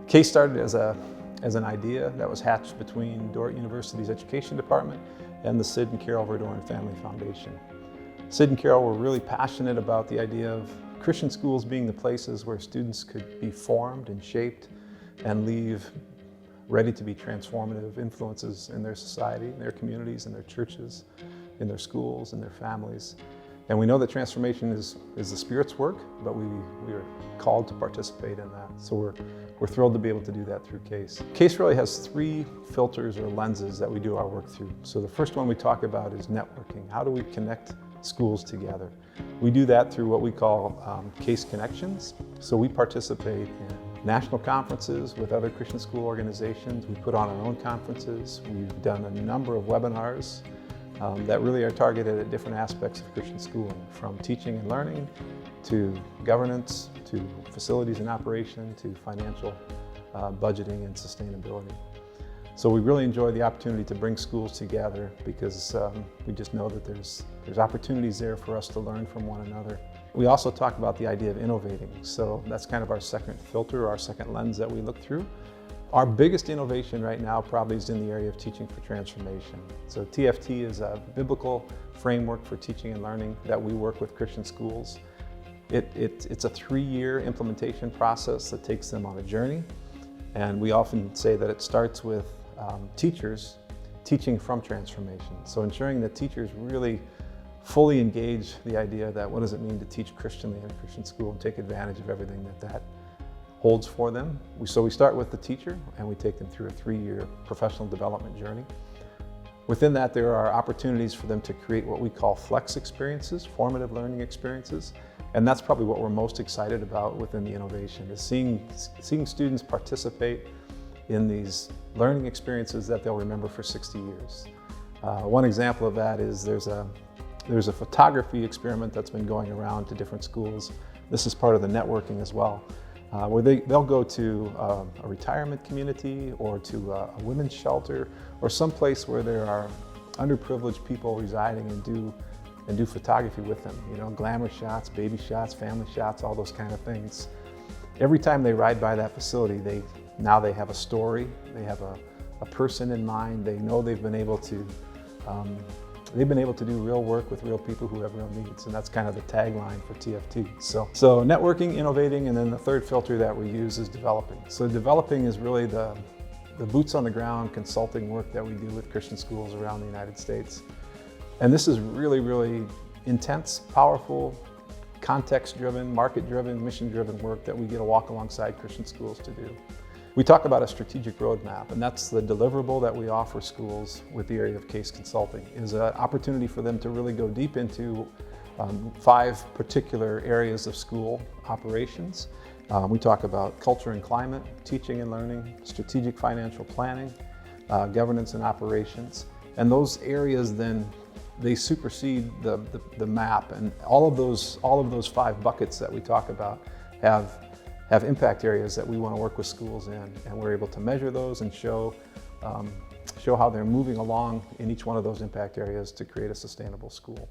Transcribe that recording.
CACE started as an idea that was hatched between Dordt University's education department and the Sid and Carol Verdoren Family Foundation. Sid and Carol were really passionate about the idea of Christian schools being the places where students could be formed and shaped and leave ready to be transformative influences in their society, in their communities, in their churches, in their schools, in their families. And we know that transformation is the Spirit's work, but we are called to participate in that. So we're thrilled to be able to do that through CACE. CACE really has three filters or lenses that we do our work through. So the first one we talk about is networking. How do we connect schools together? We do that through what we call CACE Connections. So we participate in national conferences with other Christian school organizations. We put on our own conferences. We've done a number of webinars that really are targeted at different aspects of Christian schooling, from teaching and learning to governance, to facilities and operation, to financial budgeting and sustainability. So we really enjoy the opportunity to bring schools together because we just know that there's opportunities there for us to learn from one another. We also talk about the idea of innovating. So that's kind of our second filter, our second lens that we look through. Our biggest innovation right now probably is in the area of teaching for transformation. So TFT is a biblical framework for teaching and learning that we work with Christian schools. It's a 3-year implementation process that takes them on a journey. And we often say that it starts with teachers teaching from transformation. So ensuring that teachers really fully engage the idea that what does it mean to teach Christianly in a Christian school and take advantage of everything that holds for them. So we start with the teacher and we take them through a 3-year professional development journey. Within that, there are opportunities for them to create what we call flex experiences, formative learning experiences. And that's probably what we're most excited about within the innovation, is seeing students participate in these learning experiences that they'll remember for 60 years. One example of that is there's a photography experiment that's been going around to different schools. This is part of the networking as well, where they'll go to a retirement community or to a women's shelter or some place where there are underprivileged people residing and do photography with them. You know, glamour shots, baby shots, family shots, all those kind of things. Every time they ride by that facility, now they have a story, they have a person in mind, they know they've been able to do real work with real people who have real needs, and that's kind of the tagline for TFT. So networking, innovating, and then the third filter that we use is developing. So developing is really the boots on the ground consulting work that we do with Christian schools around the United States. And this is really, really intense, powerful, context-driven, market-driven, mission-driven work that we get to walk alongside Christian schools to do. We talk about a strategic roadmap, and that's the deliverable that we offer schools with the area of CACE consulting. It is an opportunity for them to really go deep into 5 particular areas of school operations. We talk about culture and climate, teaching and learning, strategic financial planning, governance and operations. And those areas then, they supersede the map, and all of those 5 buckets that we talk about have impact areas that we want to work with schools in, and we're able to measure those and show how they're moving along in each one of those impact areas to create a sustainable school.